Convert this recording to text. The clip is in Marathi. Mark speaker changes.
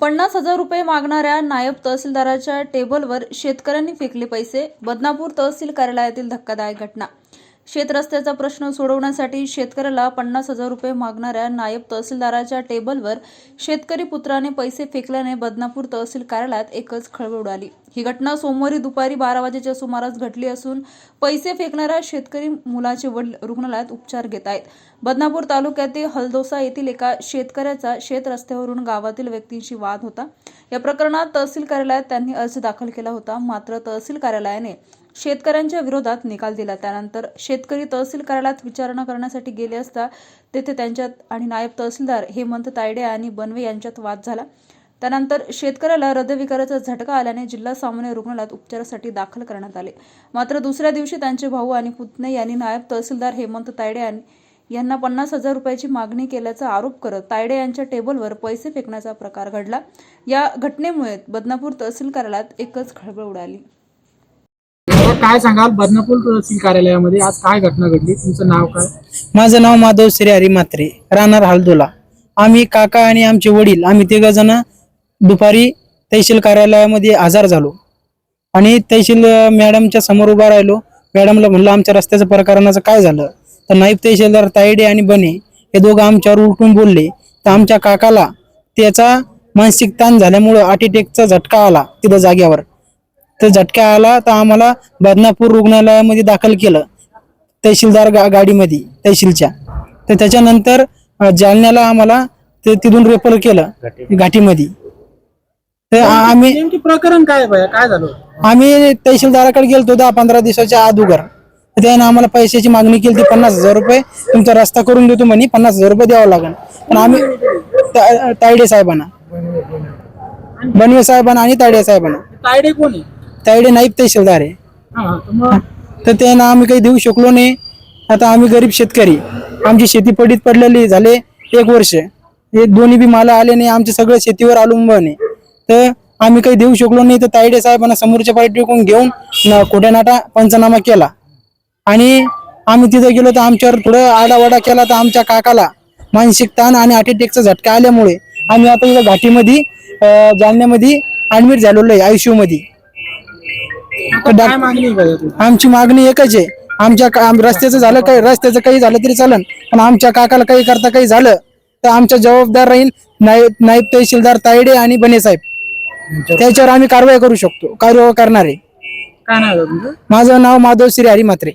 Speaker 1: 50,000 रुपये मागणाऱ्या नायब तहसीलदाराच्या टेबलवर शेतकऱ्यांनी फेकले पैसे. बदनापूर तहसील कार्यालयातील धक्कादायक घटना. शेत रस्त्याचा प्रश्न सोडवण्यासाठी शेतकऱ्याला 50,000 रुपये मागणाऱ्या नायब तहसीलदाराच्या टेबलवर शेतकरी पुत्राने पैसे फेकल्याने बदनापूर तहसील कार्यालयात एकच खळबळ उडाली. ही घटना सोमवारी दुपारी 12 वाजेच्या सुमारास घडली असून पैसे फेकणाऱ्या शेतकरी मुलाचे वडील रुग्णालयात उपचार घेत आहेत. बदनापूर तालुक्यातील हलदोसा येथील एका शेतकऱ्याचा शेत रस्त्यावरून गावातील व्यक्तींशी वाद होता. या प्रकरणात तहसील कार्यालयात त्यांनी अर्ज दाखल केला होता. मात्र तहसील कार्यालयाने शेतकऱ्यांच्या विरोधात निकाल दिला. त्यानंतर शेतकरी तहसील कार्यालयात विचारणा करण्यासाठी गेले असता तेथे त्यांच्यात आणि नायब तहसीलदार हेमंत तायडे आणि बनवे यांच्यात वाद झाला. त्यानंतर शेतकऱ्याला हृदयविकाराचा झटका आल्याने जिल्हा सामान्य रुग्णालयात उपचारासाठी दाखल करण्यात आले. मात्र दुसऱ्या दिवशी त्यांचे भाऊ आणि पुतणे यांनी नायब तहसीलदार हेमंत तायडे यांना 50,000 रुपयाची मागणी केल्याचा आरोप करत तायडे यांच्या टेबलवर पैसे फेकण्याचा प्रकार घडला. या घटनेमुळे बदनापूर तहसील कार्यालयात एकच खळबळ उडाली.
Speaker 2: काय सांगाल, बदनापूर तहसील कार्यालयामध्ये आज काय घटना घडली? तुमचं नाव काय?
Speaker 3: माझं नाव माधव श्री हरी म्हात्रे, राहणार हलदोला. आम्ही काका आणि आमचे वडील आम्ही 3 जण दुपारी तहसील कार्यालयामध्ये हजर झालो आणि तहसील मॅडमच्या समोर उभा राहिलो. मॅडमला म्हणलं आमच्या रस्त्याचं प्रकरणाचं काय झालं, तर नायब तहसीलदार तायडे आणि बने हे दोघं आमच्यावर उलटून बोलले. तर आमच्या काकाला त्याचा मानसिक ताण झाल्यामुळं अटॅकचा झटका आला तिथं जाग्यावर. तर झटका आला तर आम्हाला बदनापूर रुग्णालयामध्ये दाखल केलं तहसीलदार गाडीमध्ये तहसीलच्या. तर त्याच्यानंतर जालन्याला आम्हाला तिथून रेफर केलं घाटीमध्ये. तर आम्ही
Speaker 2: नेमकी प्रकरण काय काय झालं?
Speaker 3: आम्ही तहसीलदाराकडे गेलतो 10-15 दिवसाच्या अगोदर. त्याने आम्हाला पैशाची मागणी केली ती 50,000 रुपये तुमचा रस्ता करून देतो म्हणे, 50,000 रुपये द्यावं लागेल. पण आम्ही तायडे साहेबांना, बनवे साहेबांना आणि तायडे साहेबांना.
Speaker 2: तायडे कोण आहे?
Speaker 3: तायडे नाईब तहसीलदार आहे. तर त्यांना आम्ही काही देऊ शकलो नाही. आता आम्ही गरीब शेतकरी, आमची शेती पडीत पडलेली झाले 1 वर्ष. हे दोन्ही बी मला आले नाही, आमचे सगळं शेतीवर अवलंबून आहे. तर आम्ही काही देऊ शकलो नाही. तर तायडे साहेबांना समोरच्या पार्टीकडून घेऊन खोट्यानाटा पंचनामा केला आणि आम्ही तिथे गेलो तर आमच्यावर थोडं आडावाडा केला. तर आमच्या काकाला मानसिक ताण आणि अटॅकचा झटका आल्यामुळे आम्ही आता इथं घाटीमध्ये जालन्यामध्ये ऍडमिट झालेलो आहे ICU मध्ये. आमची मागणी एकच आहे, आमच्या रस्त्याचं झालं काही, रस्त्याचं काही झालं तरी चालेल, पण आमच्या काकाला काही करता काही झालं तर आमच्या जबाबदार राहील नायब तहसीलदार तायडे आणि बने साहेब. त्याच्यावर आम्ही कारवाई करू शकतो, कारवाई करणार आहे.
Speaker 2: काय नाव आहे तुमचं?
Speaker 3: माझं नाव माधव श्री हरी म्हात्रे.